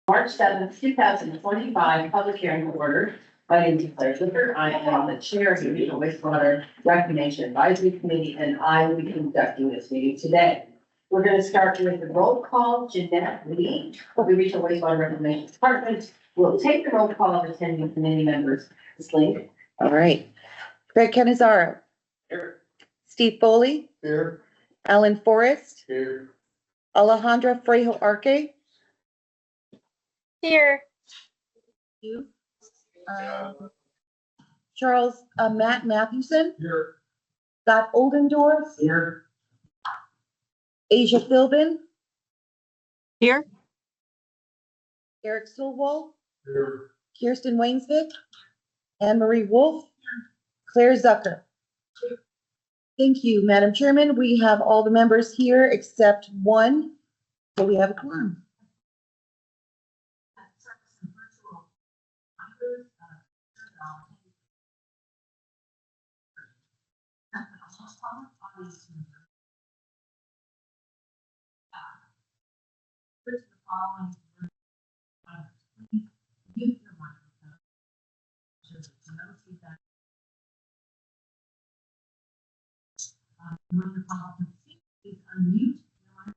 March 7th, 2025, public hearing order. My name is Claire Zucker. I am the chair of the Regional Wastewater Reclamation Advisory Committee, and I will be conducting this meeting today. We're going to start with the roll call. Jeanette Lee of the Regional Wastewater Reclamation Department will take the roll call of attending committee members. Ms. Lee. All right. Greg Canizaro. Here. Steve Foley. Here. Alan Forrest. Here. Alejandra Frejo Arque. Here. You. Charles Matt Mathewson. Here. Scott Oldendorf. Here. Asia Philbin. Here. Eric Stillwell. Here. Kirsten Wainsvik. Anne Marie Wolf. Claire Zucker. Thank you, Madam Chairman. We have all the members here except one, so we have a quorum. When the public speaks, please unmute your microphone.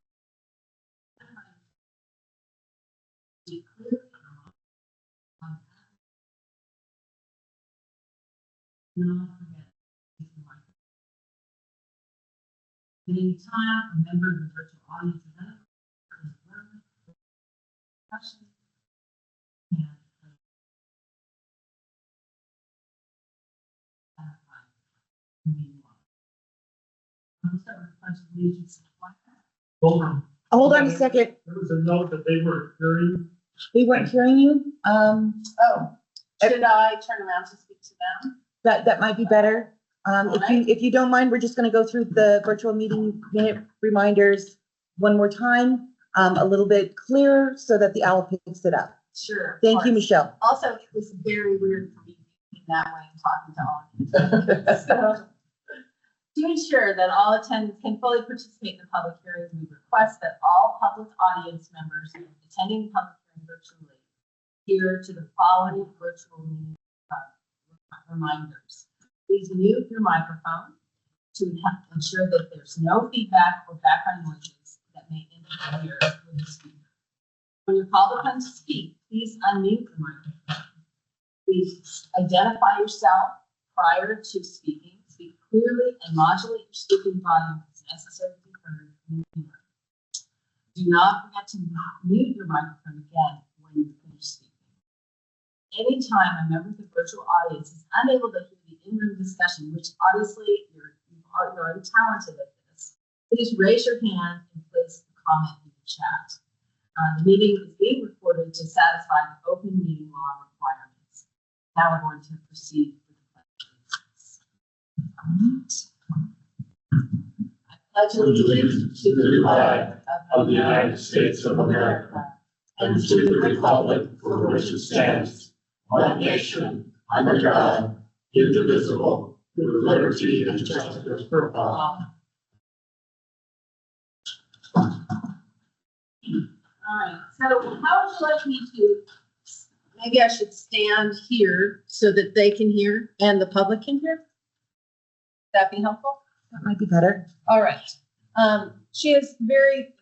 Be clear. Do not forget to use the microphone. At any time, a member of the virtual audience is available for questions and Hold on a second. There was a note that they were hearing. We weren't hearing you. Oh, should I turn around to speak to them? That might be better. If you don't mind, we're just going to go through the virtual meeting minute reminders one more time, a little bit clearer so that the owl picks it up. Sure. Thank you, Michelle. Also, it was very weird for me being that way and talking to all of you. So, to ensure that all attendees can fully participate in the public hearing, we request that all public audience members attending the public hearing virtually adhere to the following virtual meeting reminders. Please mute your microphone to ensure that there's no feedback or background noises that may interfere with the speaker. When you're called upon to speak, please unmute the microphone. Please identify yourself prior to speaking. Speak clearly and modulate your speaking volume as necessary to be heard in the hearing. Do not forget to mute your microphone again when you finish speaking. Anytime a member of the virtual audience is unable to hear the in-room discussion, which obviously you're already talented at this, please raise your hand and place a comment in the chat. The meeting is being recorded to satisfy the open meeting law requirements. Now we're going to proceed with the pledge. I pledge allegiance to the flag of the United States of America and to the republic for which it stands, one nation, under God, indivisible, with liberty and justice for all. All right, so how would you like me to, maybe I should stand here so that they can hear and the public can hear? Would that be helpful? That might be better. All right. She has very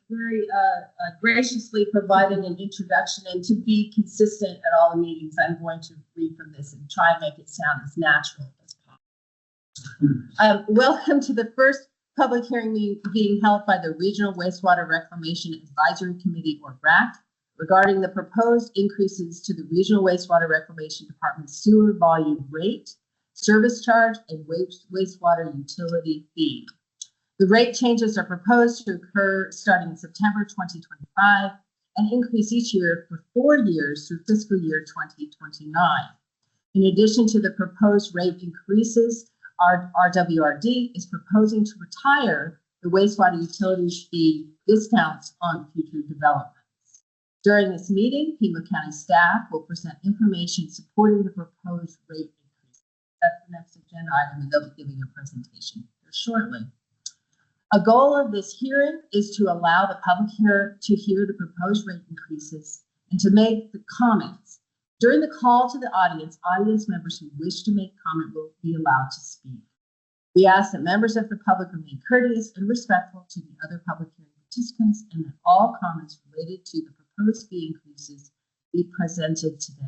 graciously provided an introduction, and to be consistent at all the meetings, I'm going to read from this and try and make it sound as natural as possible. Welcome to the first public hearing being held by the Regional Wastewater Reclamation Advisory Committee, or RWRAC, regarding the proposed increases to the Regional Wastewater Reclamation Department's sewer volume rate, service charge, and wastewater utility fee. The rate changes are proposed to occur starting in September 2025 and increase each year for 4 years through fiscal year 2029. In addition to the proposed rate increases, RWRD is proposing to retire the wastewater utilities fee discounts on future developments. During this meeting, Pima County staff will present information supporting the proposed rate increase. That's the next agenda item, and they'll be giving a presentation here shortly. A goal of this hearing is to allow the public to hear the proposed rate increases and to make the comments. During the call to the audience members who wish to make comment will be allowed to speak. We ask that members of the public remain courteous and respectful to the other public hearing participants, and that all comments related to the proposed fee increases be presented today.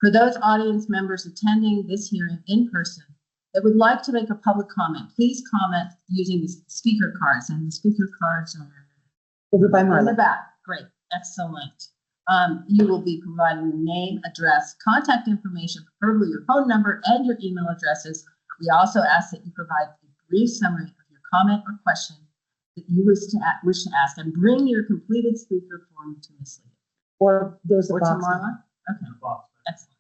For those audience members attending this hearing in person that would like to make a public comment, please comment using the speaker cards, and the speaker cards are Over by in the Marla. back. Great, excellent. You will be providing your name, address, contact information, preferably your phone number and your email addresses. We also ask that you provide a brief summary of your comment or question that you wish to ask, and bring your completed speaker form to Ms. Lee. Or there's a Or to box. Marla? Okay, excellent.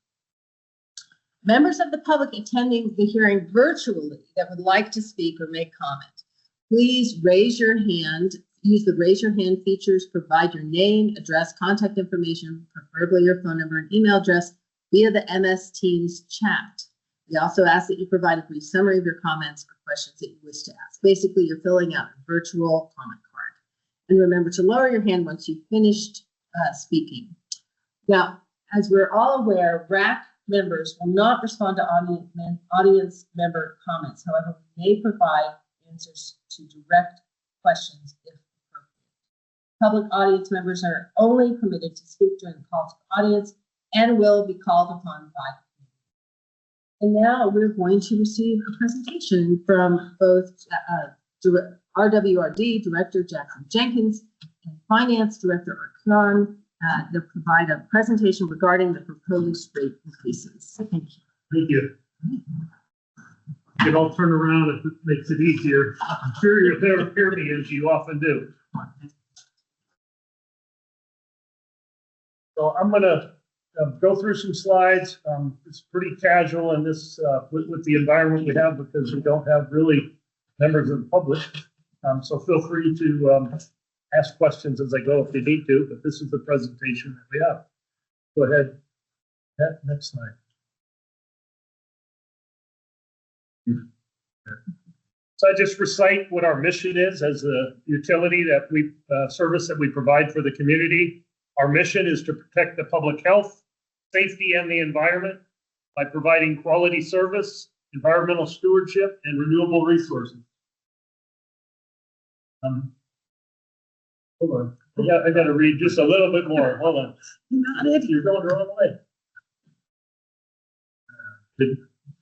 Members of the public attending the hearing virtually that would like to speak or make comment, please raise your hand. Use the raise your hand features, provide your name, address, contact information, preferably your phone number and email address via the MS Teams chat. We also ask that you provide a brief summary of your comments or questions that you wish to ask. Basically, you're filling out a virtual comment card. And remember to lower your hand once you've finished speaking. Now, as we're all aware, RAC members will not respond to audience member comments. However, we may provide answers to direct questions if appropriate. Public audience members are only permitted to speak during the call to the audience and will be called upon by the committee. And now we're going to receive a presentation from both RWRD Director Jackson Jenkins and Finance Director Art Khan. They'll provide a presentation regarding the proposed rate increases. Thank you. Thank you. You can all turn around if it makes it easier. I'm sure you're there to hear me as you often do. So I'm gonna go through some slides. It's pretty casual in this, with the environment we have, because we don't have really members of the public. So feel free to ask questions as I go if you need to, but this is the presentation that we have. Go ahead. Next slide. So I just recite what our mission is as a utility that we service that we provide for the community. Our mission is to protect the public health, safety, and the environment by providing quality service, environmental stewardship, and renewable resources. Hold on, I got to read just a little bit more. Hold on. You're going the wrong way.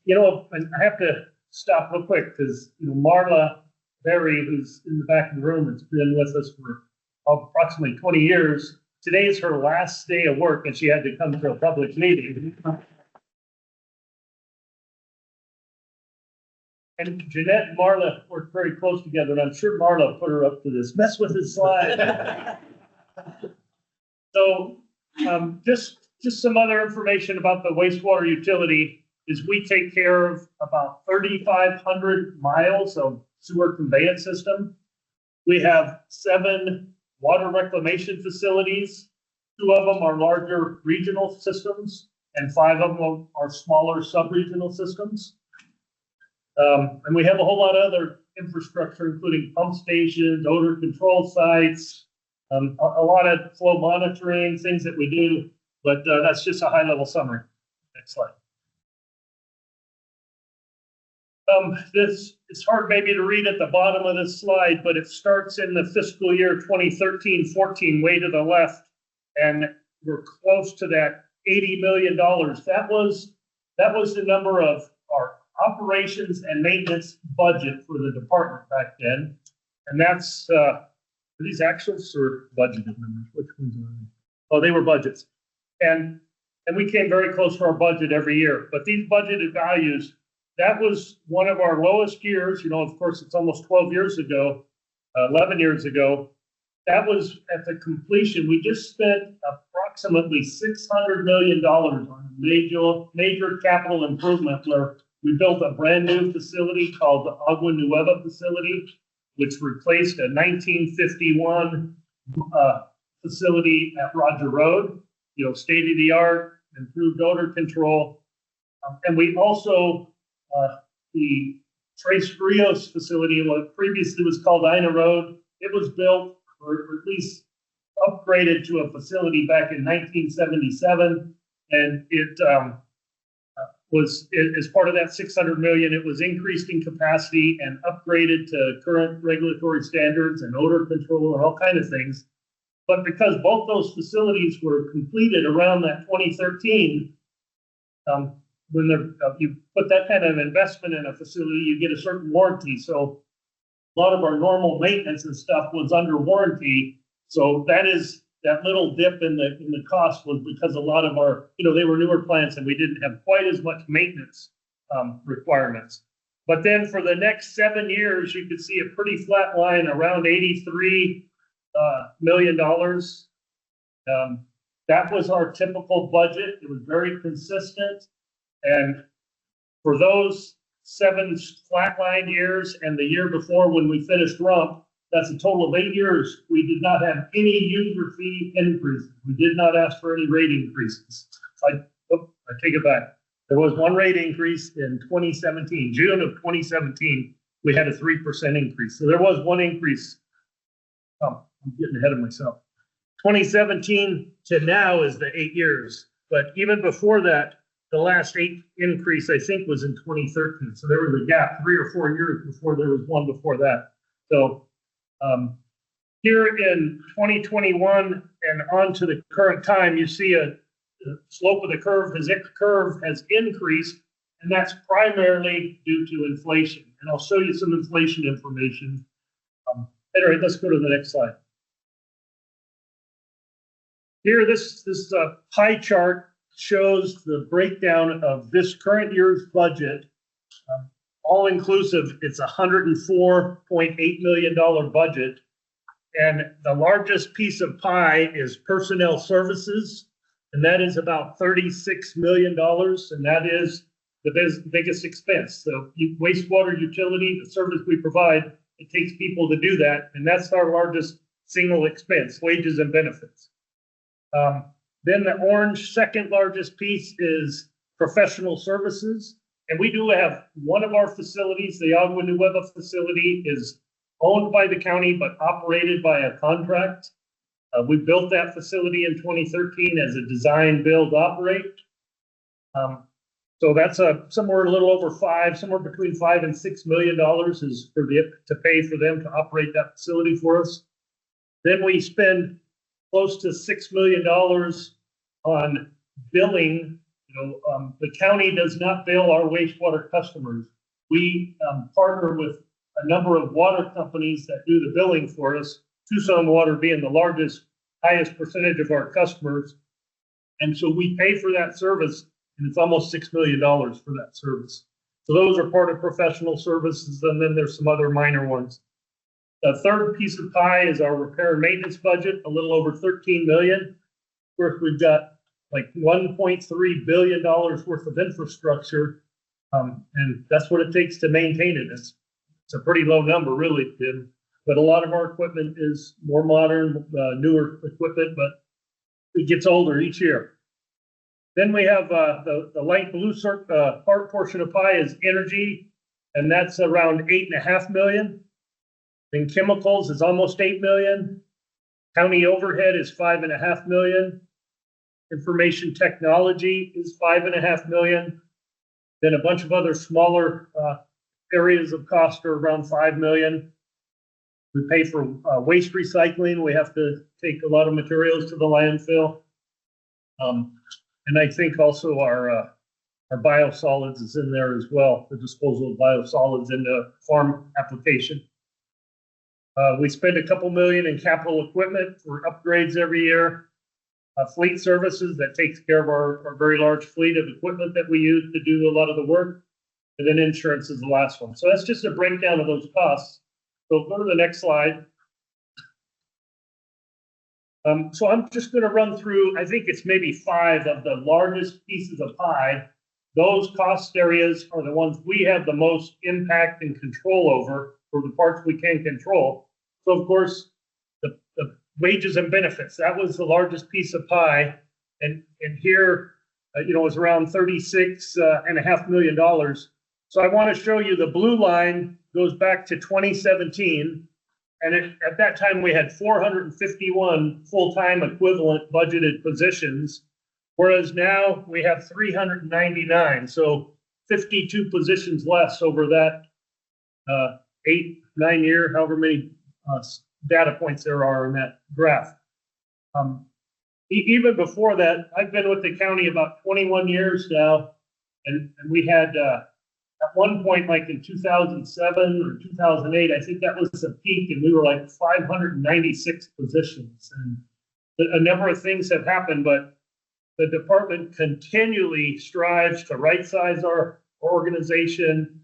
You know, and I have to stop real quick because, you know, Marla Berry, who's in the back of the room, has been with us for approximately 20 years. Today is her last day of work and she had to come to a public meeting. And Jeanette and Marla worked very close together, and I'm sure Marla put her up to this. Mess with his slide. So just some other information about the wastewater utility is we take care of about 3,500 miles of sewer conveyance system. We have 7 water reclamation facilities. 2 of them are larger regional systems, and 5 of them are smaller sub-regional systems. And we have a whole lot of other infrastructure, including pump stations, odor control sites, a lot of flow monitoring, things that we do, but that's just a high-level summary. Next slide. This is hard maybe to read at the bottom of this slide, but it starts in the fiscal year 2013-14, way to the left, and we're close to that $80 million. That was the number of our operations and maintenance budget for the department back then. And that's, are these actuals or budgeted numbers? Which ones are they? Oh, they were budgets. And we came very close to our budget every year, but these budgeted values, that was one of our lowest years. You know, of course, it's almost 12 years ago, 11 years ago. That was at the completion. We just spent approximately $600 million on a major capital improvement where we built a brand new facility called the Agua Nueva facility, which replaced a 1951 facility at Roger Road, you know, state-of-the-art, improved odor control. And we also, the Tres Rios facility, what previously was called Ina Road, it was built, or at least upgraded to a facility back in 1977, and it was, as part of that 600 million, it was increased in capacity and upgraded to current regulatory standards and odor control and all kind of things. But because both those facilities were completed around that 2013, when you put that kind of investment in a facility, you get a certain warranty. So a lot of our normal maintenance and stuff was under warranty. So that little dip in the cost was because a lot of our, they were newer plants and we didn't have quite as much maintenance requirements. But then for the next 7 years, you could see a pretty flat line around $83 million. That was our typical budget. It was very consistent. And for those 7 flatline years and the year before when we finished RUMP, that's a total of 8 years. We did not have any user fee increases. We did not ask for any rate increases. I take it back. There was one rate increase in 2017, June of 2017, we had a 3% increase. So there was one increase. I'm getting ahead of myself. 2017 to now is the 8 years. But even before that, the last 8 increase, I think, was in 2013. So there was a gap, 3 or 4 years before there was one before that. So here in 2021 and on to the current time, you see the slope of the curve has increased, and that's primarily due to inflation. And I'll show you some inflation information. Anyway, let's go to the next slide. Here, this pie chart shows the breakdown of this current year's budget. All inclusive, it's a $104.8 million budget. And the largest piece of pie is personnel services. And that is about $36 million. And that is the biggest expense. So wastewater utility, the service we provide, it takes people to do that. And that's our largest single expense, wages and benefits. Then the orange second largest piece is professional services. And we do have one of our facilities, the Agua Nueva facility, is owned by the county, but operated by a contract. We built that facility in 2013 as a design, build, operate. So that's somewhere a little over somewhere between $5 and $6 million is to pay for them to operate that facility for us. Then we spend close to $6 million on billing. The county does not bill our wastewater customers. We partner with a number of water companies that do the billing for us, Tucson Water being the highest percentage of our customers. And so we pay for that service, and it's almost $6 million for that service. So those are part of professional services, and then there's some other minor ones. The third piece of pie is our repair and maintenance budget, a little over $13 million. Of course, we've got like $1.3 billion worth of infrastructure, and that's what it takes to maintain it. It's a pretty low number, really, Tim. But a lot of our equipment is more modern, newer equipment, but it gets older each year. Then we have the light blue part portion of pie is energy, and that's around $8.5 million. Then chemicals is almost $8 million. County overhead is $5.5 million. Information technology is $5.5 million. Then a bunch of other smaller areas of cost are around $5 million. We pay for waste recycling. We have to take a lot of materials to the landfill. And I think also our biosolids is in there as well, the disposal of biosolids in the farm application. We spend a couple million in capital equipment for upgrades every year. Fleet services that takes care of our very large fleet of equipment that we use to do a lot of the work. And then insurance is the last one. So that's just a breakdown of those costs. So go to the next slide. So I'm just going to run through, I think it's maybe 5 of the largest pieces of pie. Those cost areas are the ones we have the most impact and control over for the parts we can control. So of course, the wages and benefits, that was the largest piece of pie. And here, it was around $36.5 million. So I want to show you the blue line goes back to 2017. And at that time, we had 451 full-time equivalent budgeted positions, whereas now we have 399. So 52 positions less over that 8, 9 year, however many data points there are in that graph. Even before that, I've been with the county about 21 years now, and we had at one point, like in 2007 or 2008, I think that was the peak, and we were like 596 positions. And a number of things have happened, but the department continually strives to right-size our organization.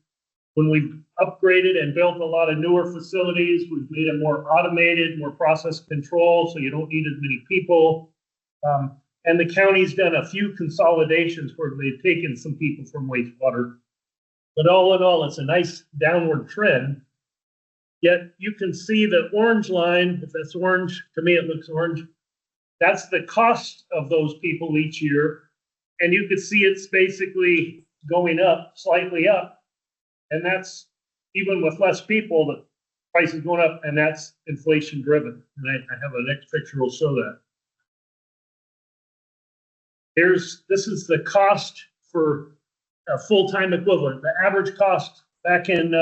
When we've upgraded and built a lot of newer facilities, we've made them more automated, more process control, so you don't need as many people. And the county's done a few consolidations where they've taken some people from wastewater. But all in all, it's a nice downward trend. Yet you can see the orange line, if that's orange, to me it looks orange. That's the cost of those people each year. And you can see it's basically going up, slightly up. And that's even with less people, the price is going up, and that's inflation driven. And I have a next picture will show that. This is the cost for a full-time equivalent. The average cost back in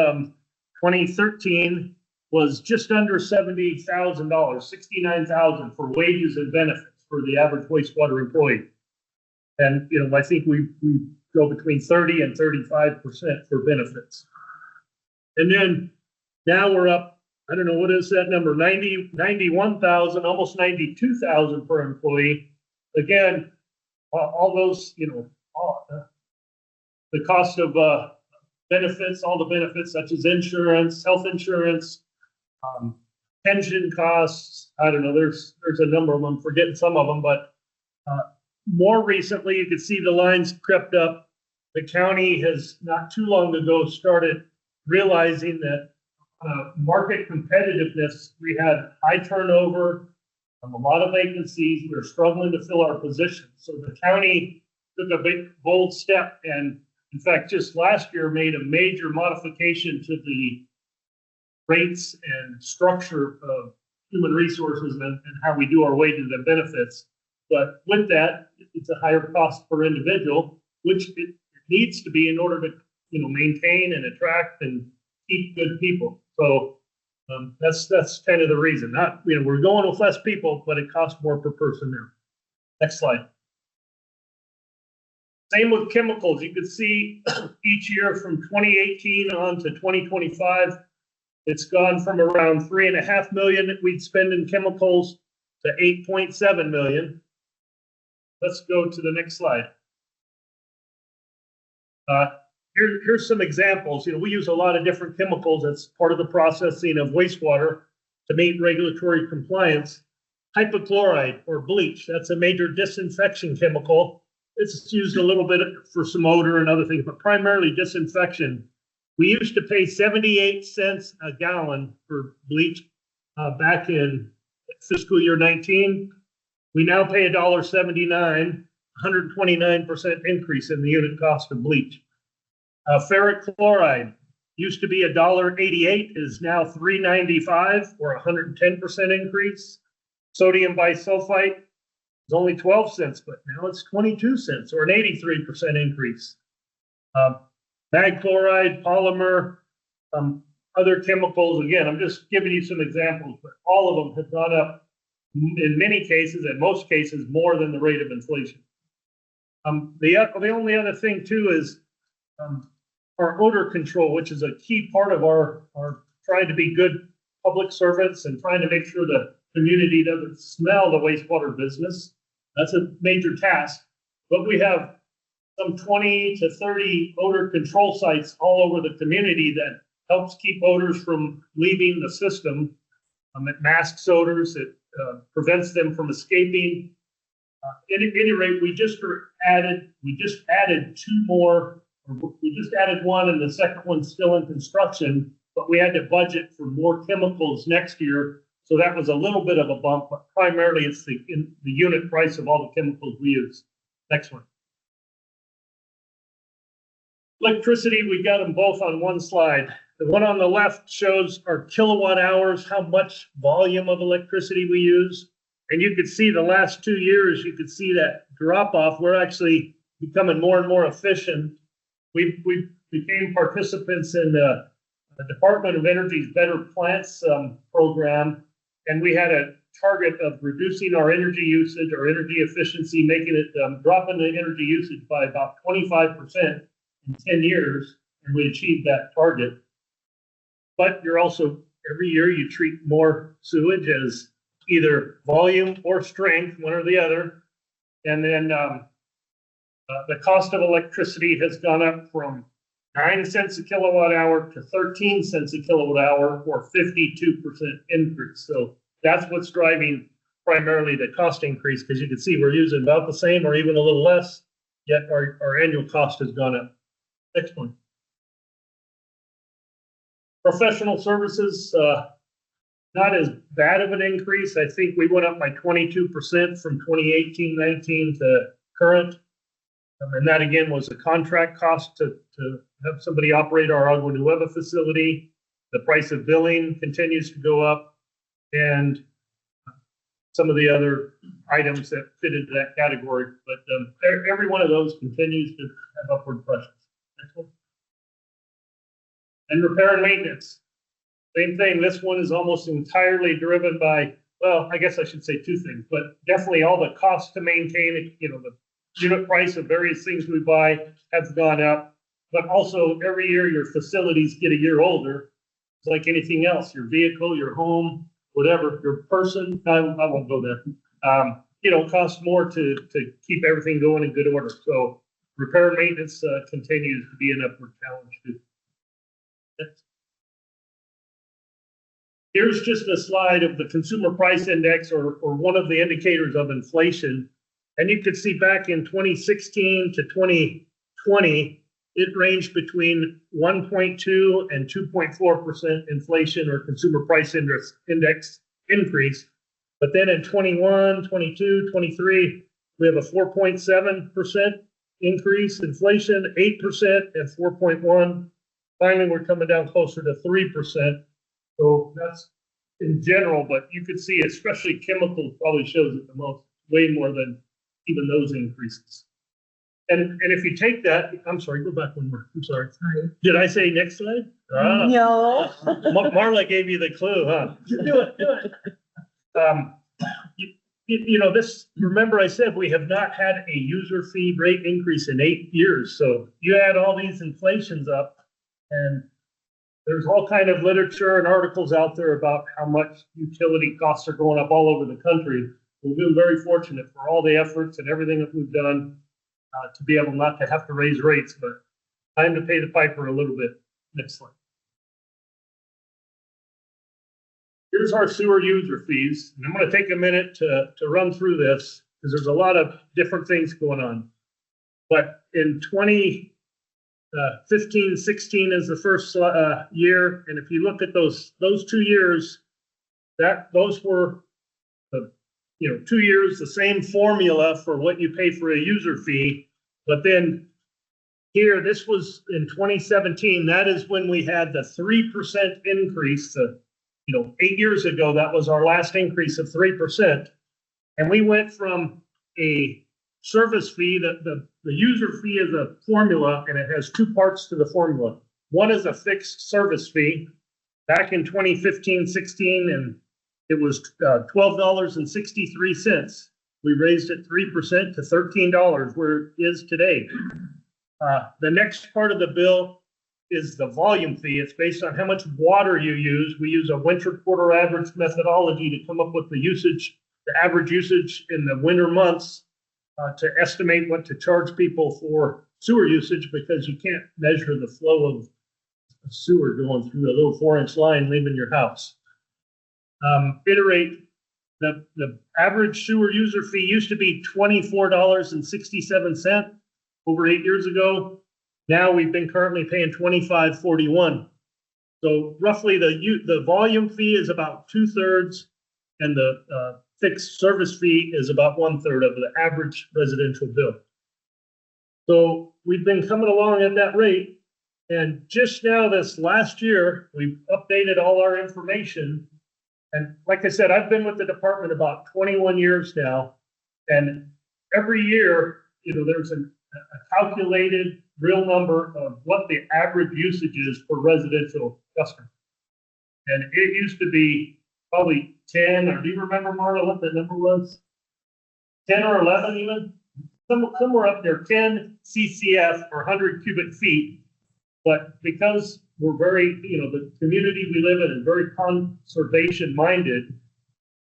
2013 was just under $70,000, $69,000 for wages and benefits for the average wastewater employee. And, you know, I think we go between 30 and 35% for benefits. And then now we're up, I don't know, what is that number? 91,000, almost 92,000 per employee. Again, all those, you know, the cost of benefits, all the benefits such as insurance, health insurance, pension costs. I don't know, there's a number of them, I'm forgetting some of them, but more recently, you can see the lines crept up. The county has not too long ago started realizing that market competitiveness, we had high turnover, a lot of vacancies, we were struggling to fill our positions. So the county took a big, bold step, and in fact, just last year made a major modification to the rates and structure of human resources and how we do our wages and benefits. But with that, it's a higher cost per individual, which it needs to be in order to, you know, maintain and attract and keep good people. So that's kind of the reason. Not, you know, we're going with less people, but it costs more per person now. Next slide. Same with chemicals. You can see each year from 2018 on to 2025, it's gone from around 3.5 million that we'd spend in chemicals to 8.7 million. Let's go to the next slide. Here's some examples. You know, we use a lot of different chemicals as part of the processing of wastewater to meet regulatory compliance. Hypochlorite or bleach, that's a major disinfection chemical. It's used a little bit for some odor and other things, but primarily disinfection. We used to pay 78 cents a gallon for bleach back in fiscal year 19. We now pay $1.79, 129% increase in the unit cost of bleach. Ferric chloride used to be $1.88, is now $3.95, or 110% increase. Sodium bisulfite is only 12 cents, but now it's 22 cents, or an 83% increase. Mag chloride, polymer, other chemicals. Again, I'm just giving you some examples, but all of them have gone up in many cases, in most cases, more than the rate of inflation. The only other thing too is our odor control, which is a key part of our trying to be good public servants and trying to make sure the community doesn't smell the wastewater business. That's a major task, but we have some 20 to 30 odor control sites all over the community that helps keep odors from leaving the system. It masks odors, it prevents them from escaping. At any rate, we just added two more. We just added one, and the second one's still in construction, but we had to budget for more chemicals next year. So that was a little bit of a bump, but primarily it's the unit price of all the chemicals we use. Next one. Electricity, we got them both on one slide. The one on the left shows our kilowatt hours, how much volume of electricity we use. And you could see the last 2 years, you could see that drop off. We're actually becoming more and more efficient. We became participants in the Department of Energy's Better Plants program, and we had a target of reducing our energy usage, our energy efficiency, making it dropping the energy usage by about 25% in 10 years, and we achieved that target. But you're also, every year you treat more sewage as either volume or strength, one or the other. And then the cost of electricity has gone up from 9 cents a kilowatt hour to 13 cents a kilowatt hour, or 52% increase. So that's what's driving primarily the cost increase, because you can see we're using about the same or even a little less, yet our annual cost has gone up. Next one. Professional services, not as bad of an increase. I think we went up by 22% from 2018-19 to current. And that again was a contract cost to have somebody operate our Agua Nueva facility. The price of billing continues to go up, and some of the other items that fit into that category. But every one of those continues to have upward pressures. Next one. And repair and maintenance. Same thing. This one is almost entirely driven by, well, I guess I should say two things, but definitely all the costs to maintain it, the unit price of various things we buy have gone up. But also every year your facilities get a year older. It's like anything else, your vehicle, your home, whatever, your person, I won't go there. Costs more to keep everything going in good order. So repair and maintenance continues to be an upward challenge too. Here's just a slide of the consumer price index, or one of the indicators of inflation. And you could see back in 2016 to 2020, it ranged between 1.2 and 2.4% inflation or consumer price index increase. But then in 21, 22, 23, we have a 4.7% increase inflation, 8% and 4.1. Finally, we're coming down closer to 3%. So that's in general, but you could see, especially chemical probably shows it the most, way more than even those increases. And if you take that, I'm sorry, go back one more. I'm sorry. Did I say next slide? No. Marla gave you the clue, huh? Do it. This, remember I said we have not had a user fee rate increase in 8 years. So you add all these inflations up, and there's all kind of literature and articles out there about how much utility costs are going up all over the country. We've been very fortunate for all the efforts and everything that we've done to be able not to have to raise rates, but time to pay the piper a little bit. Next slide. Here's our sewer user fees. And I'm going to take a minute to run through this because there's a lot of different things going on. But in 15, 16 is the first year. And if you look at those 2 years, those were 2 years, the same formula for what you pay for a user fee. But then here, this was in 2017. That is when we had the 3% increase. 8 years ago, that was our last increase of 3%. And we went from a service fee, the user fee is a formula, and it has two parts to the formula. One is a fixed service fee. Back in 2015-16, and it was $12.63. We raised it 3% to $13, where it is today. The next part of the bill is the volume fee. It's based on how much water you use. We use a winter quarter average methodology to come up with the average usage in the winter months to estimate what to charge people for sewer usage, because you can't measure the flow of sewer going through a little 4-inch line leaving your house. The average sewer user fee used to be $24.67 over 8 years ago. Now we've been currently paying $25.41. So roughly the volume fee is about 2/3, and the fixed service fee is about 1/3 of the average residential bill. So we've been coming along at that rate. And just now, this last year, we've updated all our information. And like I said, I've been with the department about 21 years now. And every year, there's a calculated real number of what the average usage is for residential customers. And it used to be probably 10, or do you remember, Marla, what the number was? 10 or 11 even? Somewhere up there, 10 CCF or 100 cubic feet. But because we're very, the community we live in is very conservation minded,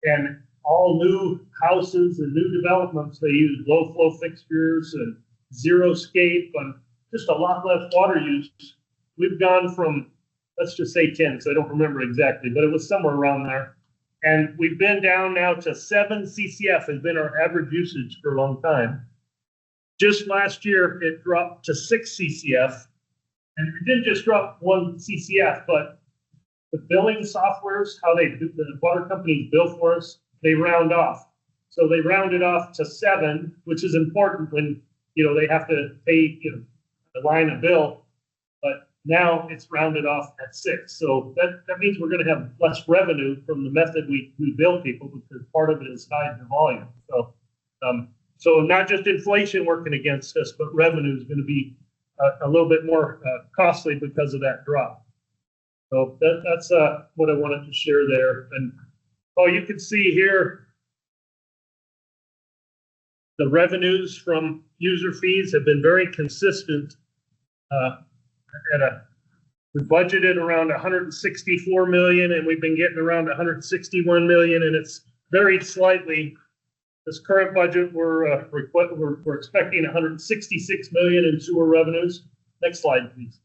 and all new houses and new developments, they use low flow fixtures and zero scape and just a lot less water use. We've gone from, let's just say 10, so I don't remember exactly, but it was somewhere around there. And we've been down now to 7 CCF has been our average usage for a long time. Just last year, it dropped to 6 CCF. And it didn't just drop 1 CCF, but the billing softwares, how the water companies bill for us, they round off. So they rounded off to 7, which is important when, they have to pay, a line of bill. But now it's rounded off at 6. So that means we're going to have less revenue from the method we bill people, because part of it is tied to volume. So not just inflation working against us, but revenue is going to be a little bit more costly because of that drop. So that's what I wanted to share there. And you can see here, the revenues from user fees have been very consistent. We budgeted around 164 million, and we've been getting around 161 million, and it's varied slightly. This current budget, we're expecting 166 million in sewer revenues. Next slide, please.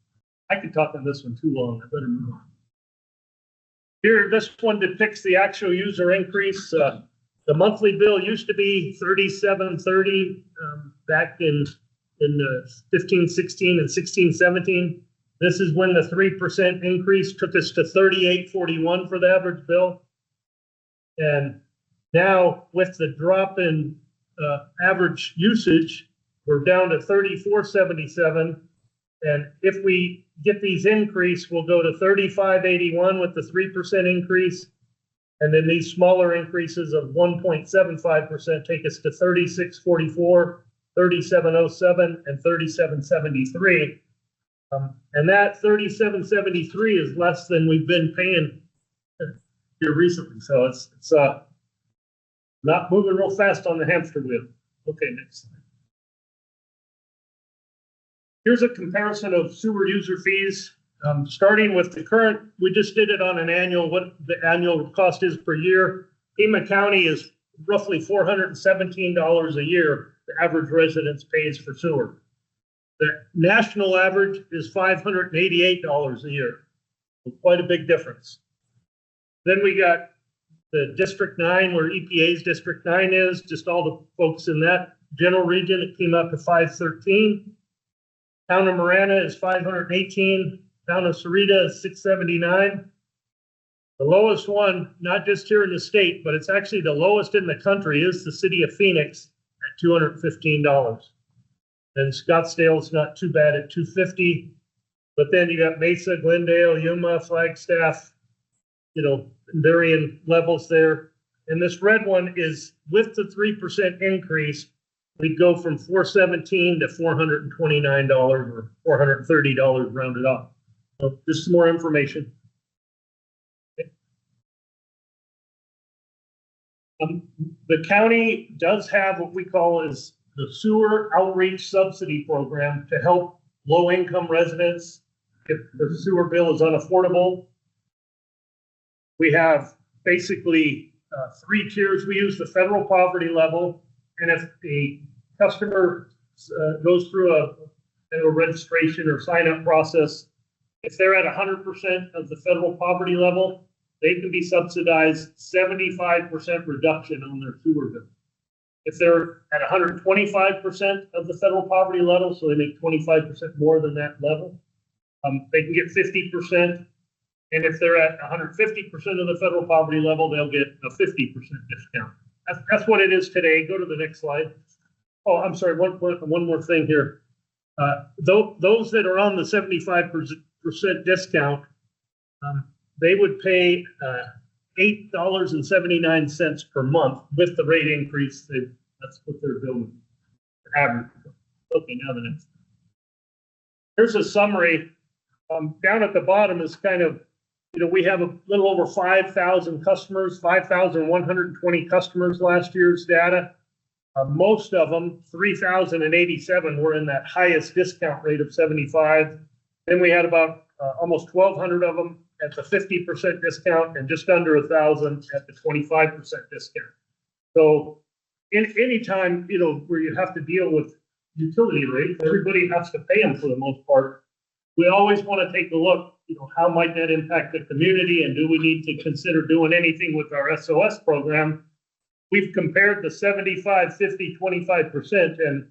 I could talk on this one too long. I better move on. Here, this one depicts the actual user increase. The monthly bill used to be $37.30 back in 15, 16, and 16, 17. This is when the 3% increase took us to $38.41 for the average bill. And now, with the drop in average usage, we're down to $34.77. And if we get these increase, we'll go to $35.81 with the 3% increase. And then these smaller increases of 1.75% take us to $36.44, $37.07, and $37.73. And that $37.73 is less than we've been paying here recently. So it's not moving real fast on the hamster wheel. Okay, next slide. Here's a comparison of sewer user fees, starting with the current. We just did it on an annual, what the annual cost is per year. Pima County is roughly $417 a year. The average residence pays for sewer. The national average is $588 a year. So quite a big difference. Then we got the District 9, where EPA's District 9 is, just all the folks in that general region, it came up to $513. Town of Marana is $518. Town of Sarita is $679. The lowest one, not just here in the state, but it's actually the lowest in the country, is the city of Phoenix at $215. And Scottsdale's not too bad at $250. But then you got Mesa, Glendale, Yuma, Flagstaff, varying levels there. And this red one is with the 3% increase, we'd go from $417 to $429 or $430 rounded off. So just some more information. The county does have what we call is the Sewer Outreach Subsidy Program to help low-income residents if the sewer bill is unaffordable. We have basically 3 tiers. We use the federal poverty level, and if the customer goes through a registration or sign-up process, if they're at 100% of the federal poverty level, they can be subsidized 75% reduction on their sewer bill. If they're at 125% of the federal poverty level, so they make 25% more than that level, they can get 50%. And if they're at 150% of the federal poverty level, they'll get a 50% discount. That's what it is today. Go to the next slide. Oh, I'm sorry. One more thing here. Those that are on the 75% discount, they would pay $8.79 per month with the rate increase. That's what they're billing. Average. Okay, now the next. Here's a summary. Down at the bottom is kind of, we have a little over 5,000 customers, 5,120 customers last year's data. Most of them, 3,087, were in that highest discount rate of 75. Then we had about almost 1,200 of them at the 50% discount and just under 1,000 at the 25% discount. So any time, where you have to deal with utility rates, everybody has to pay them for the most part. We always want to take a look, how might that impact the community, and do we need to consider doing anything with our SOS program? We've compared the 75, 50, 25%, and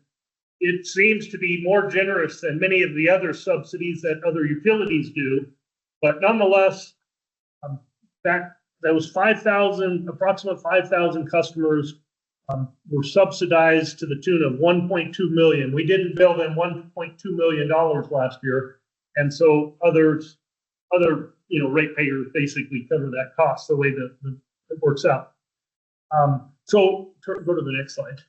it seems to be more generous than many of the other subsidies that other utilities do. But nonetheless, that was 5,000, approximately 5,000 customers were subsidized to the tune of 1.2 million. We didn't bill them $1.2 million last year. And so other ratepayers basically cover that cost the way that it works out. So go to the next slide.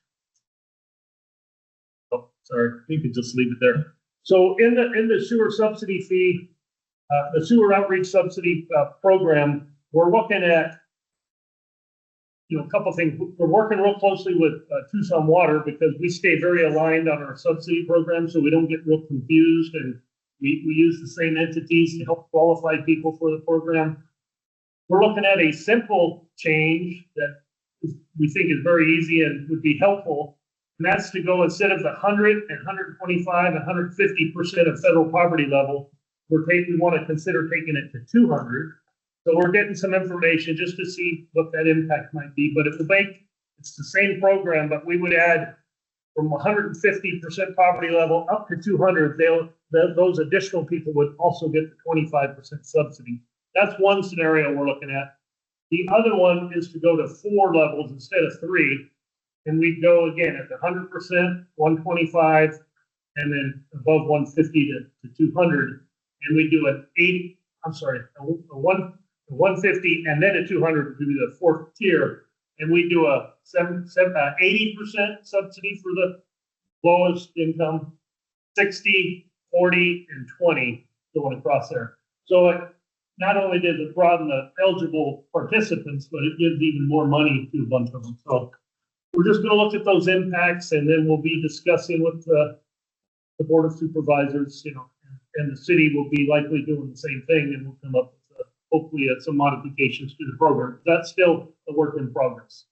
Oh, sorry, you could just leave it there. So in the sewer subsidy fee, the sewer outreach subsidy program, we're looking at a couple things. We're working real closely with Tucson Water because we stay very aligned on our subsidy program, so we don't get real confused, and we use the same entities to help qualify people for the program. We're looking at a simple change that we think is very easy and would be helpful, and that's to go, instead of the 100 and 125 and 150% of federal poverty level, we want to consider taking it to 200. So we're getting some information just to see what that impact might be, but it's the same program, but we would add from 150% poverty level up to 200. Those additional people would also get the 25% subsidy. That's one scenario we're looking at. The other one is to go to 4 levels instead of 3. And we go again at the 100%, 125, and then above 150 to 200. And we do a 150 and then a 200 to be the 4th tier. And we do a 80% subsidy for the lowest income, 60, 40, and 20 going across there. So not only does it broaden the eligible participants, but it gives even more money to a bunch of them. So we're just going to look at those impacts, and then we'll be discussing with the Board of Supervisors, and the city will be likely doing the same thing, and we'll come up with hopefully some modifications to the program. That's still a work in progress.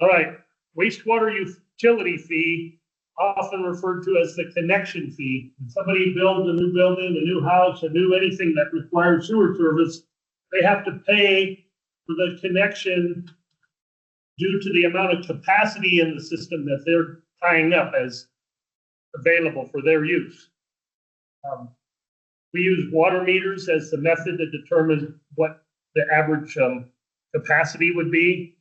All right, wastewater utility fee, often referred to as the connection fee. When somebody builds a new building, a new house, anything that requires sewer service, they have to pay for the connection due to the amount of capacity in the system that they're tying up as available for their use. We use water meters as the method to determine what the average capacity would be.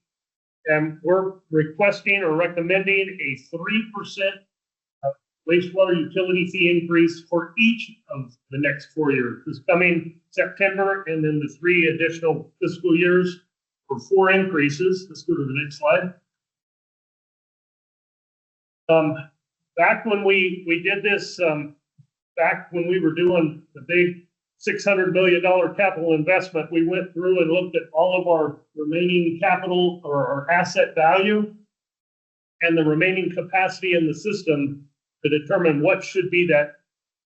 And we're requesting or recommending a 3% wastewater utility fee increase for each of the next 4 years. This coming September, and then the 3 additional fiscal years for 4 increases. Let's go to the next slide. Back when we did this, back when we were doing the big $600 million capital investment, we went through and looked at all of our remaining capital or our asset value and the remaining capacity in the system to determine what should be that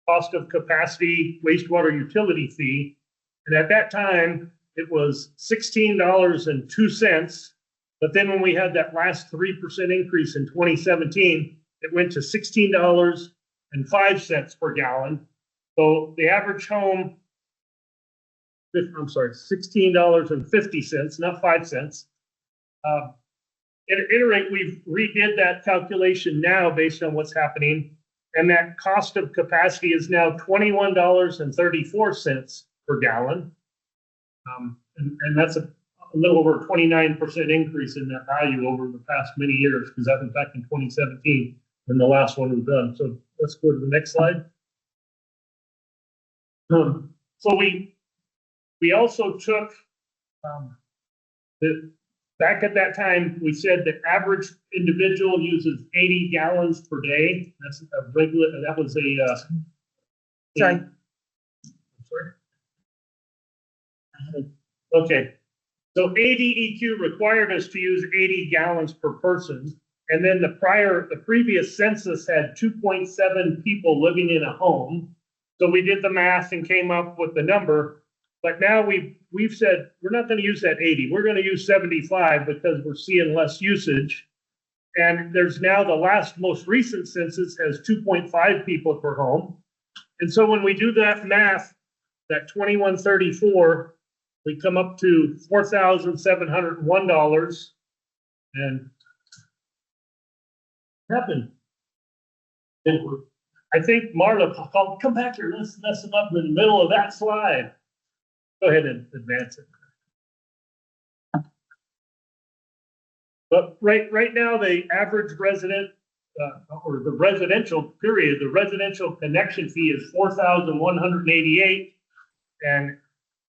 cost of capacity wastewater utility fee. And at that time, it was $16.02. But then when we had that last 3% increase in 2017, it went to $16.05 per gallon. So the average home, $16.50, not 5 cents. At any rate, we've redid that calculation now based on what's happening. And that cost of capacity is now $21.34 per gallon. And that's a little over 29% increase in that value over the past many years, because that was back in 2017. when the last one was done. So let's go to the next slide. So we also took, back at that time, we said the average individual uses 80 gallons per day. That's a regular, that was Sorry. Okay. So ADEQ required us to use 80 gallons per person. And then the previous census had 2.7 people living in a home. So we did the math and came up with the number. But now we've said, we're not going to use that 80. We're going to use 75 because we're seeing less usage. And there's now the most recent census has 2.5 people per home. And so when we do that math, that 2134, we come up to $4,701. And happened. I think Marla called, come back here, let's mess them up in the middle of that slide. Go ahead and advance it. But right now, the average resident, or the residential connection fee is $4,188. And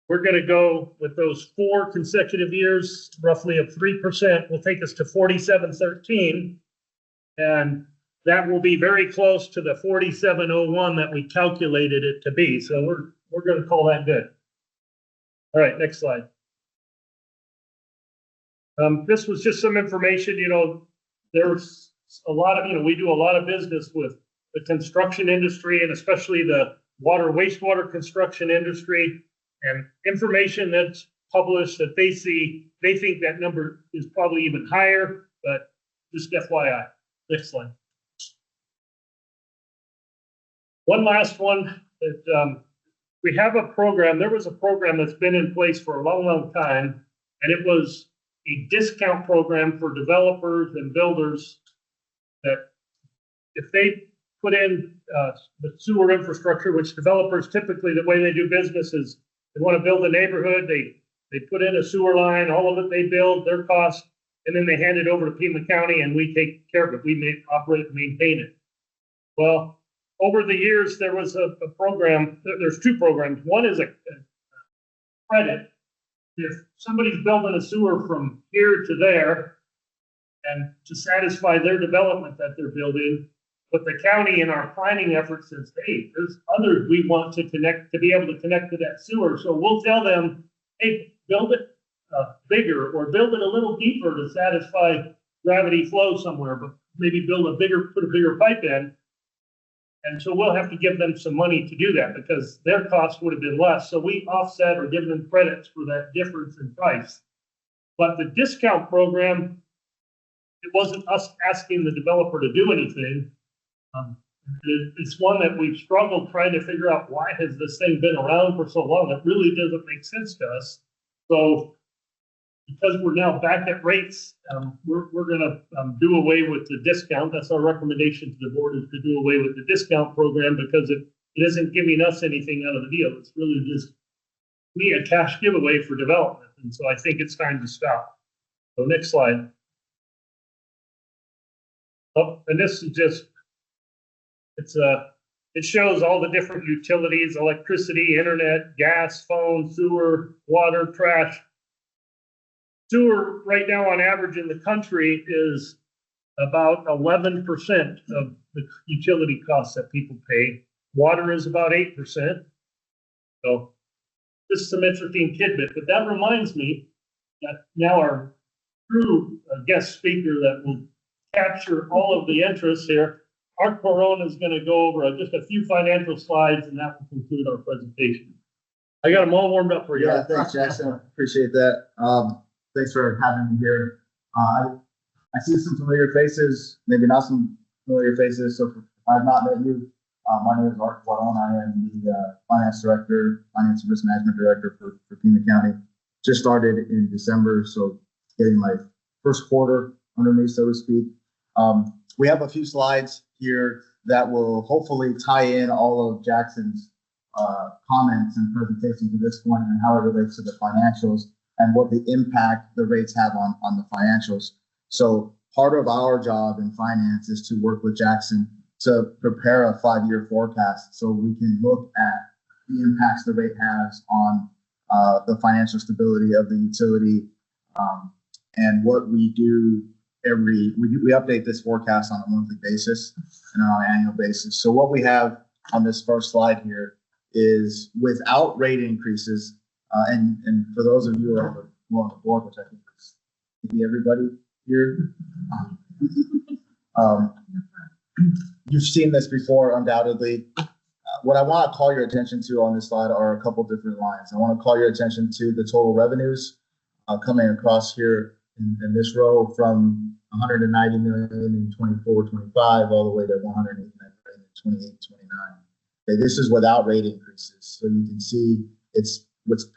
we're gonna go with those 4 consecutive years, roughly of 3%, will take us to $4,713. And that will be very close to the 4,701 that we calculated it to be. So we're going to call that good. All right, next slide. This was just some information. There's a lot of, we do a lot of business with the construction industry and especially the wastewater construction industry, and information that's published that they think that number is probably even higher, but just FYI. Next slide. One last one that we have a program. There was a program that's been in place for a long, long time, and it was a discount program for developers and builders that if they put in the sewer infrastructure, which developers typically, the way they do business is they want to build a neighborhood, they put in a sewer line, all of it they build, their cost, and then they hand it over to Pima County and we take care of it. We operate and maintain it. Well, over the years, there was a program, there's 2 programs. One is a credit. If somebody's building a sewer from here to there and to satisfy their development that they're building, but the county in our planning efforts says, hey, there's others we want to connect, to be able to connect to that sewer. So we'll tell them, hey, build it bigger or build it a little deeper to satisfy gravity flow somewhere, but maybe put a bigger pipe in. And so we'll have to give them some money to do that because their cost would have been less. So we offset or give them credits for that difference in price. But the discount program, it wasn't us asking the developer to do anything. It's one that we've struggled trying to figure out, why has this thing been around for so long? It really doesn't make sense to us. So because we're now back at rates, we're going to do away with the discount. That's our recommendation to the board, is to do away with the discount program because it isn't giving us anything out of the deal. It's really just a cash giveaway for development. And so I think it's time to stop. So next slide. Oh, and this is just, it shows all the different utilities: electricity, internet, gas, phone, sewer, water, trash. Sewer right now on average in the country is about 11% of the utility costs that people pay. Water is about 8%. So this is some interesting tidbit, but that reminds me that now our true guest speaker that will capture all of the interest here, Art Corona, is going to go over just a few financial slides, and that will conclude our presentation. I got them all warmed up for you. Yeah, thanks, Jackson. Appreciate that. Thanks for having me here. I see some familiar faces, maybe not some familiar faces. So if I've not met you, my name is Art Corona. I am the finance director, finance and risk management director for Pima County. Just started in December, so getting my first quarter under me, so to speak. We have a few slides here that will hopefully tie in all of Jackson's comments and presentation to this point and how it relates to the financials and what the impact the rates have on the financials. So part of our job in finance is to work with Jackson to prepare a 5-year forecast so we can look at the impacts the rate has on the financial stability of the utility. And what we do we update this forecast on a monthly basis and on an annual basis. So what we have on this first slide here is without rate increases, and for those of you who are on the board, which I think is maybe everybody here, you've seen this before, undoubtedly. What I want to call your attention to on this slide are a couple different lines. I want to call your attention to the total revenues coming across here in this row from 190 million in 24-25 all the way to 189 million in 28-29. Okay, this is without rate increases. So you can see it's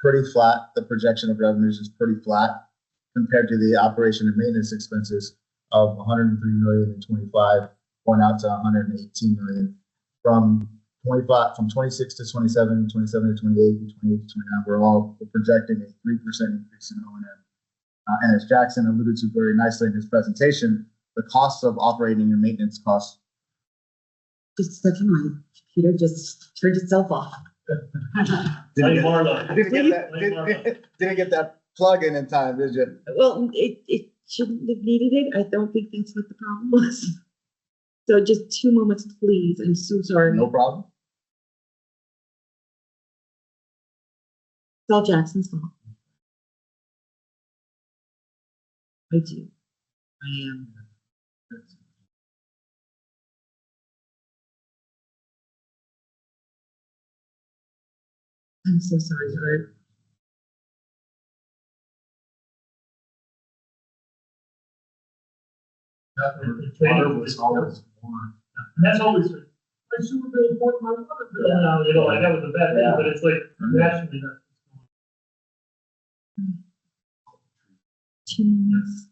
pretty flat. The projection of revenues is pretty flat compared to the operation and maintenance expenses of 103 million in 25, going out to 118 million from 26 to 27, 27 to 28, 28 to 29. We're projecting a 3% increase in O&M. And as Jackson alluded to very nicely in his presentation, the costs of operating and maintenance costs. Just a second, my computer just turned itself off. Didn't get that plug in time, did you? Well, it shouldn't have needed it. I don't think that's what the problem was. So just 2 moments, please. I'm so sorry. No problem. It's all Jackson's fault. I do. I am. I'm so sorry, Art. Water was always warm. And that's always, my super bill, my water bill. Yeah, you know, like that was a bad thing, but it's like, nationally, that's. 2 minutes.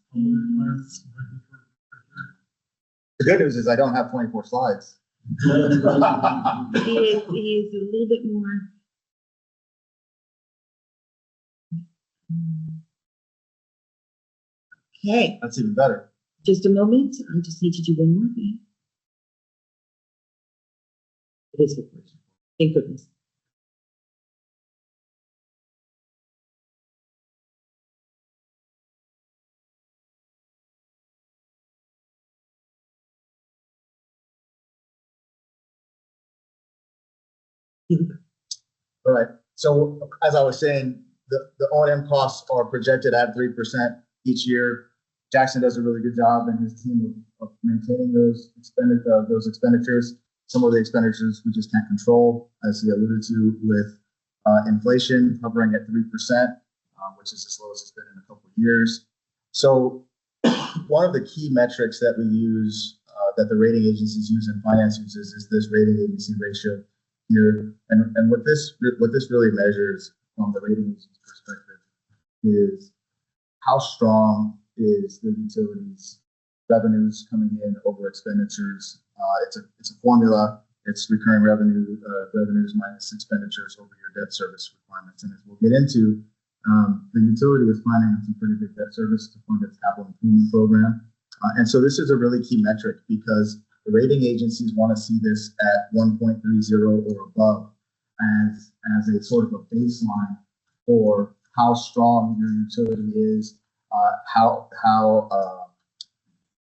The good news is I don't have 24 slides. He is a little bit more. Okay, That's even better. just a moment. I just need to do one more thing. It is recording. Thank goodness. All right. So as I was saying, the O&M costs are projected at 3% each year. Jackson does a really good job and his team of maintaining those expenditures. Some of the expenditures we just can't control, as he alluded to, with inflation hovering at 3%, which is as low as it's been in a couple of years. So one of the key metrics that we use, that the rating agencies use and finance uses, is this rating agency ratio here. And what this really measures from the rating agency's perspective is how strong is the utility's revenues coming in over expenditures. It's a formula. It's recurring revenues minus expenditures over your debt service requirements. And as we'll get into, the utility is planning on some pretty big debt service to fund its capital improvement program. And so this is a really key metric because the rating agencies want to see this at 1.30 or above as a sort of a baseline for how strong your utility is,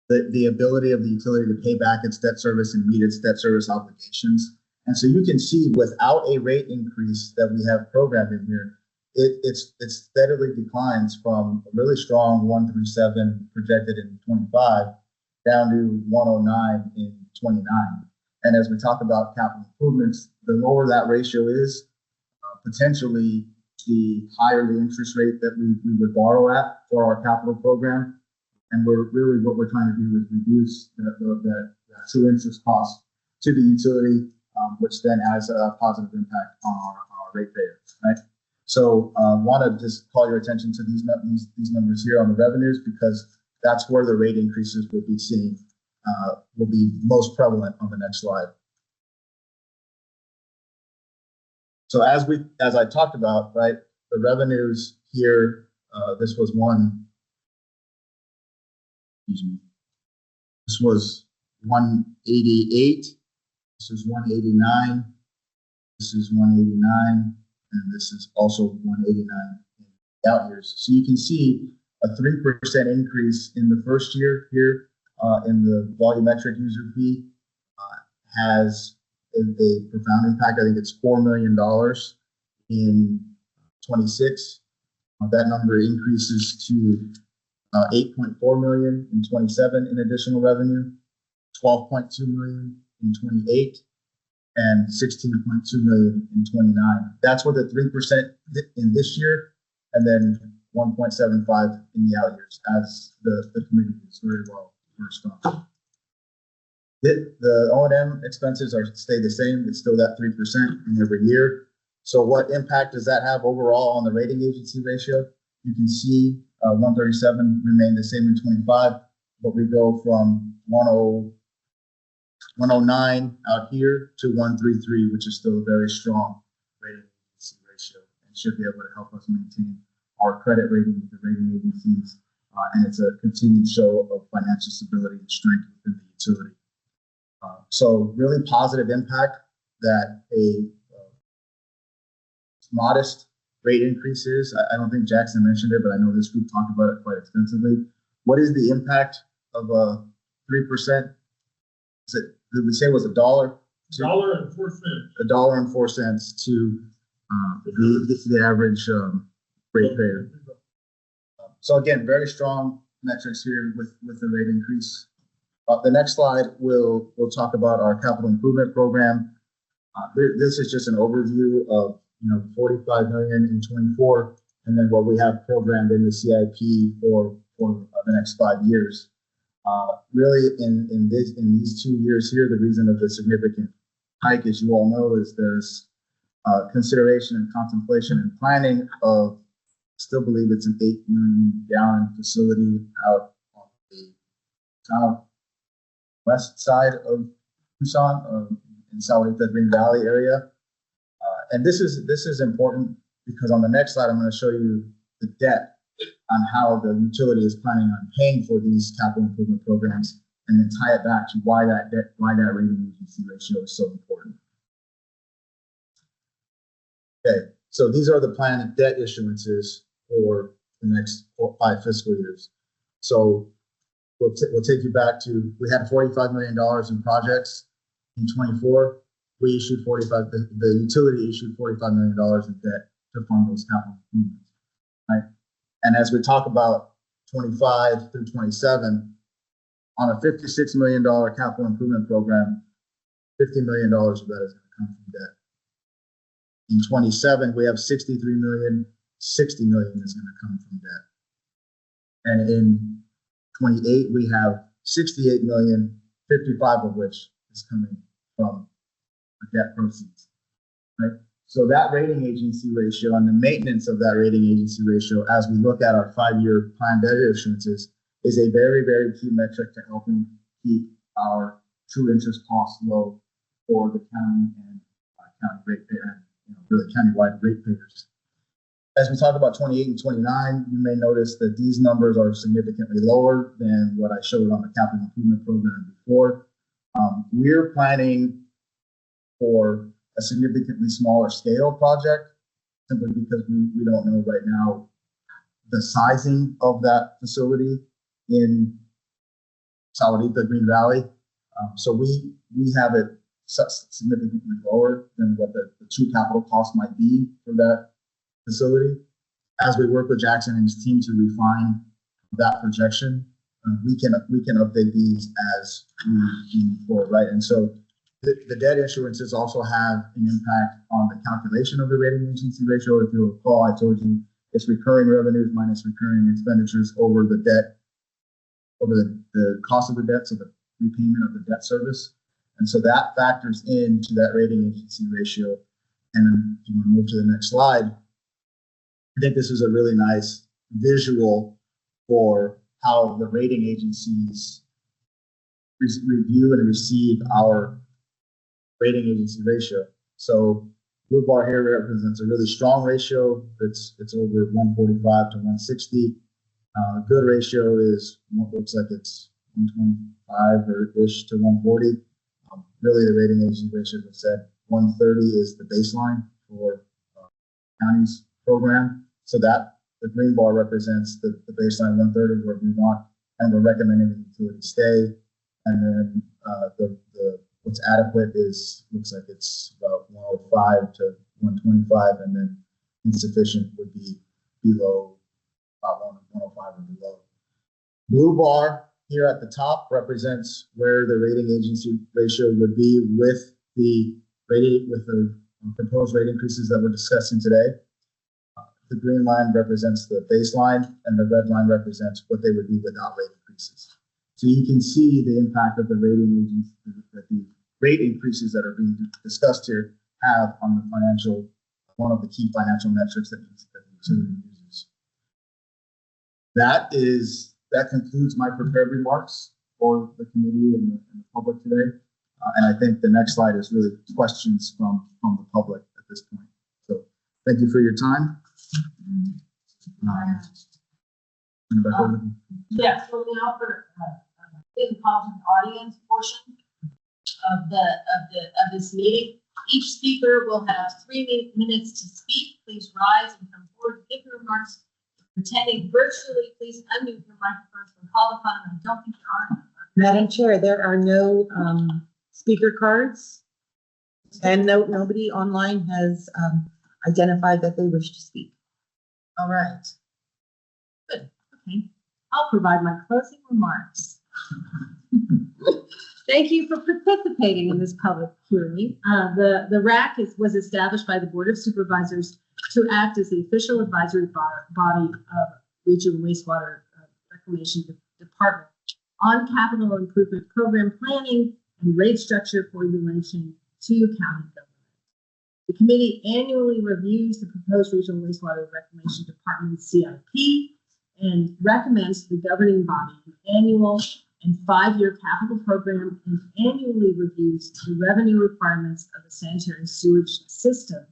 the ability of the utility to pay back its debt service and meet its debt service obligations. And so you can see without a rate increase that we have programmed in here, it steadily declines from a really strong 137 projected in 25 down to 109 in 29. And as we talk about capital improvements, the lower that ratio is, potentially the higher the interest rate that we would borrow at for our capital program. And what we're trying to do is reduce that true interest cost to the utility, which then has a positive impact on our ratepayers, right? So want to just call your attention to these numbers here on the revenues, because that's where the rate increases will be most prevalent on the next slide. So as I talked about, right, the revenues here, this was one, excuse me, This was 188. This is 189. This is 189, and this is also 189 in out years. So you can see a 3% increase in the first year here in the volumetric user fee has a profound impact. I think it's $4 million in 26. That number increases to 8.4 million in 27 in additional revenue, 12.2 million in 28, and 16.2 million in 29. That's with a 3% in this year, and then 1.75 in the out years, as the committee is very well versed on. The O&M expenses stay the same. It's still that 3% in every year. So what impact does that have overall on the rating agency ratio? You can see 137 remained the same in 25, but we go from 109 out here to 133, which is still a very strong rating agency ratio and should be able to help us maintain our credit rating with the rating agencies. And it's a continued show of financial stability and strength within the utility. So really positive impact that a modest rate increases. I don't think Jackson mentioned it, but I know this group talked about it quite extensively. What is the impact of a 3%? Did we say it was $1? $1.04. $1.04 to the average ratepayer. So again, very strong metrics here with the rate increase. The next slide, we'll talk about our capital improvement program. This is just an overview of 45 million in 24, and then what we have programmed in the CIP for the next 5 years. Really, in these 2 years here, the reason of the significant hike, as you all know, is there's consideration and contemplation and planning of, still believe it's an 8 million gallon facility out on the southwest side of Tucson, in Sahuarita Green Valley area. And this is important because on the next slide, I'm going to show you the debt on how the utility is planning on paying for these capital improvement programs, and then tie it back to why that rating agency ratio is so important. Okay, so these are the planned debt issuances for the next 5 fiscal years. So we'll take you back to, we had $45 million in projects in 24. We issued the utility issued $45 million in debt to fund those capital improvements, right? And as we talk about 25 through 27, on a $56 million capital improvement program, $50 million of that is going to come from debt. In 27, we have 63 million, 60 million is going to come from debt. And in 28, we have 68 million, 55 of which is coming from debt proceeds, right? So that rating agency ratio and the maintenance of that rating agency ratio, as we look at our 5-year planned debt issuances, is a very, very key metric to helping keep our true interest costs low for the county and county ratepayer, really countywide ratepayers. As we talk about 28 and 29, you may notice that these numbers are significantly lower than what I showed on the capital improvement program before. We're planning for a significantly smaller scale project, simply because we don't know right now the sizing of that facility in Sahuarita Green Valley. So we have it significantly lower than what the true capital cost might be for that facility. As we work with Jackson and his team to refine that projection, we can update these as we move forward, right? And so the debt issuances also have an impact on the calculation of the rating agency ratio. If you'll recall, I told you it's recurring revenues minus recurring expenditures over the debt, over the cost of the debt, so the repayment of the debt service. And so that factors into that rating agency ratio. And then if you want to move to the next slide, I think this is a really nice visual for how the rating agencies review and receive our rating agency ratio. So blue bar here represents a really strong ratio. It's over 145 to 160. Good ratio is what looks like it's 125 or ish to 140. Really, the rating agency ratio have said 130 is the baseline for county's program. So that the green bar represents the baseline 130 where we want, and we're recommending the utility stay. And then the what's adequate is looks like it's about 105 to 125, and then insufficient would be below about 105 or below. Blue bar here at the top represents where the rating agency ratio would be with the proposed rate increases that we're discussing today. The green line represents the baseline, and the red line represents what they would be without rate increases. So you can see the impact of the rating agency, that the rate increases that are being discussed here have on the financial, one of the key financial metrics that the utility uses. That concludes my prepared remarks for the committee and the public today. And I think the next slide is really questions from the public at this point. So thank you for your time. Yes, so now for in the audience portion of this meeting, each speaker will have 3 minutes to speak. Please rise and come forward, give your remarks. Attending virtually, please unmute your microphones when called upon. I don't think you are. Madam Chair, there are no speaker cards, and nobody online has identified that they wish to speak. All right. Good. Okay. I'll provide my closing remarks. Thank you for participating in this public hearing. The RAC was established by the Board of Supervisors to act as the official advisory body of Regional Wastewater Reclamation Department on capital improvement program planning and rate structure formulation to county government. The committee annually reviews the proposed Regional Wastewater Reclamation Department CIP and recommends to the governing body an annual and 5-year capital program, and annually reviews the revenue requirements of the sanitary sewage system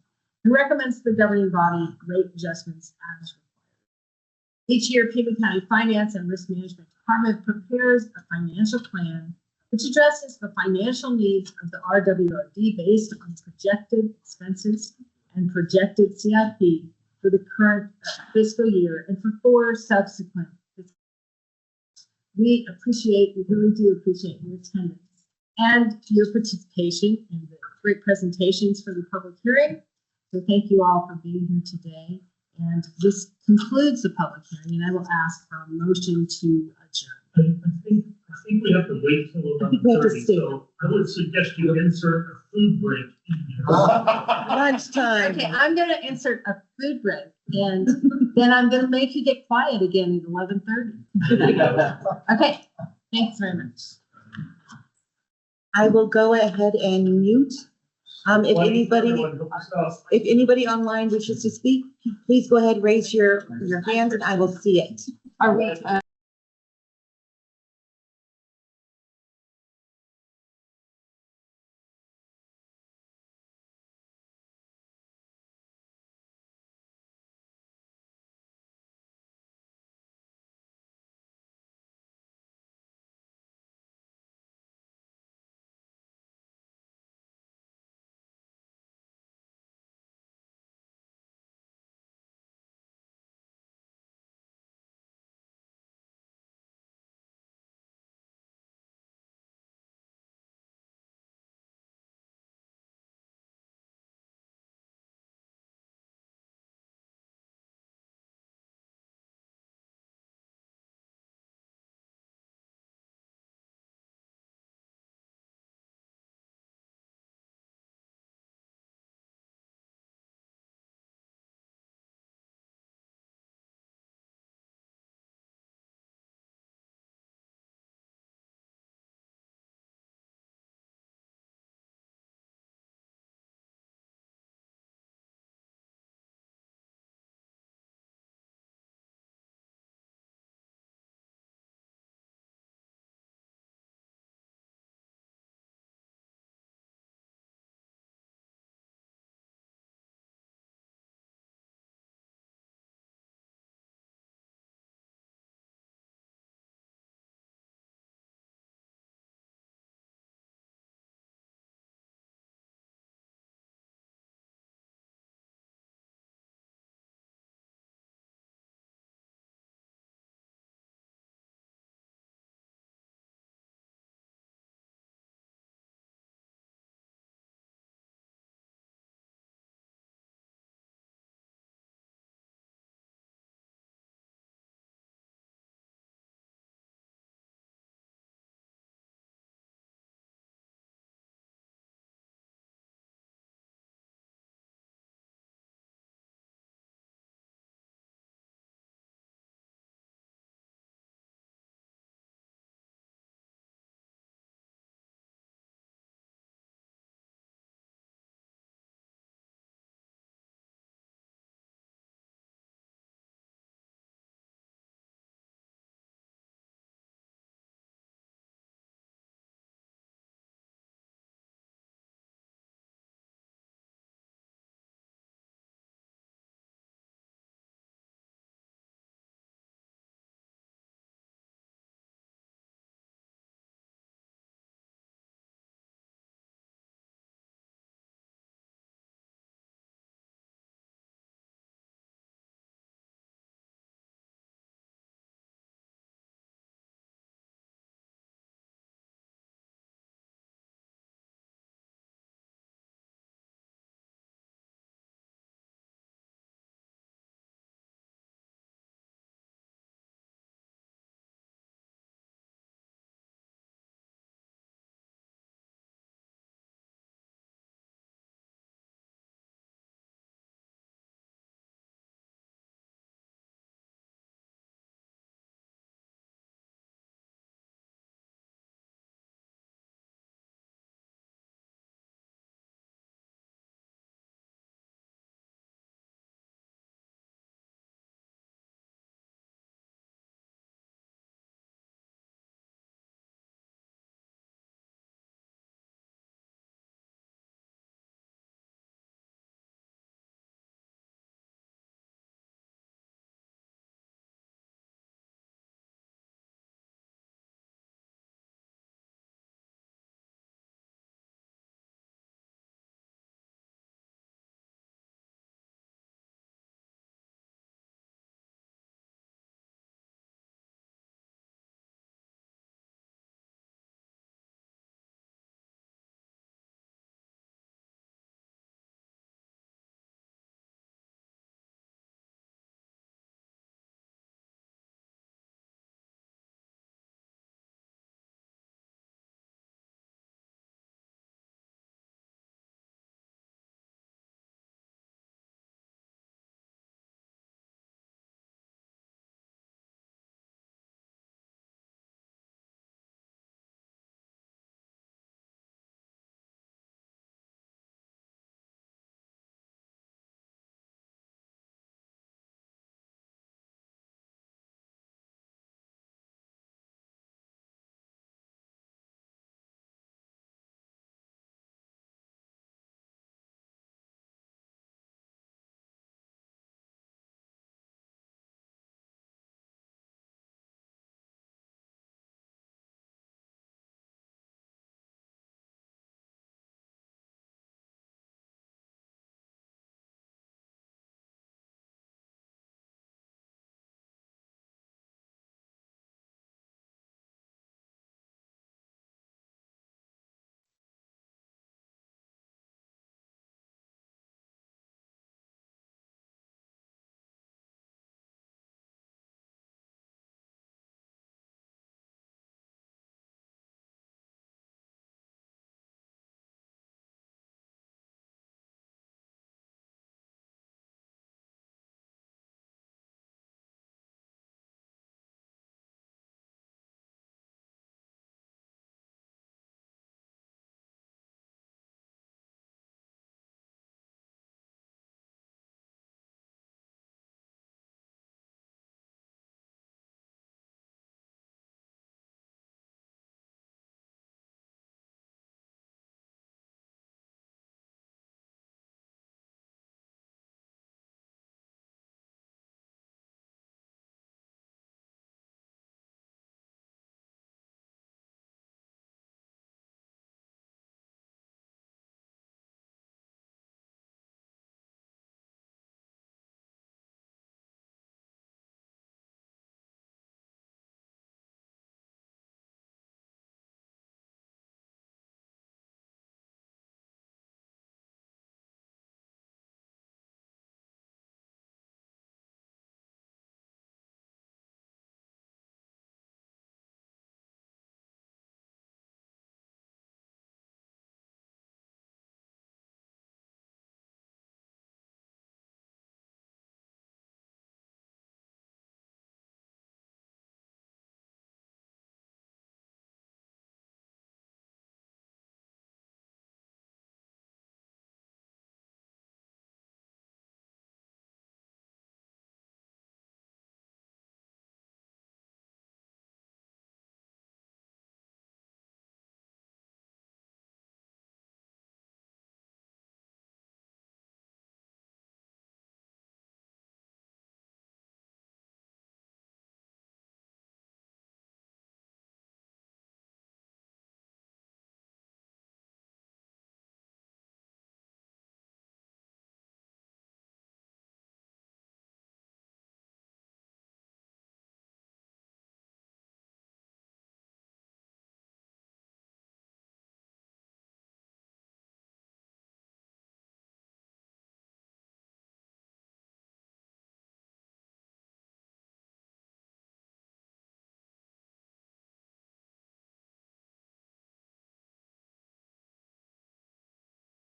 and recommends to the governing body rate adjustments as required. Each year, Pima County Finance and Risk Management Department prepares a financial plan which addresses the financial needs of the RWRD based on projected expenses and projected CIP for the current fiscal year and for 4 subsequent fiscal years. We really do appreciate your attendance and your participation in the great presentations for the public hearing. So thank you all for being here today. And this concludes the public hearing, and I will ask for a motion to adjourn. I think we have to wait till we have to 11:30, stay. so I would suggest you insert a food break in there. Lunchtime. Okay, I'm going to insert a food break, and then I'm going to make you get quiet again at 11:30. Okay, thanks very much. I will go ahead and mute. If anybody online wishes to speak, please go ahead, raise your hand, and I will see it. Are we?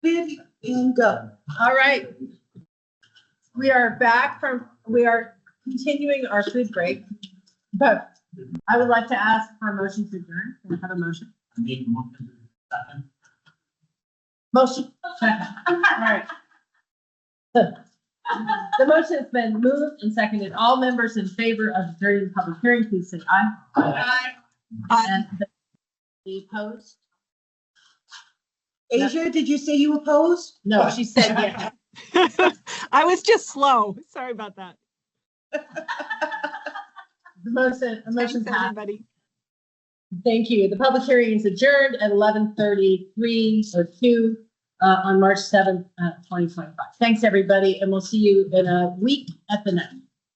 Bid and go. All right. We are continuing our food break, but I would like to ask for a motion to adjourn. Can I have a motion? I need one second. Motion. Second. All right. The motion has been moved and seconded. All members in favor of adjourning the public hearing, please say aye. Aye. And the opposed? Asia, did you say you opposed? No, she said yes. I was just slow. Sorry about that. The motion Thanks, passed. everybody. Thank you. The public hearing is adjourned at 11:33 or 2 on March 7th, 2025. Thanks, everybody, and we'll see you in a week at the next.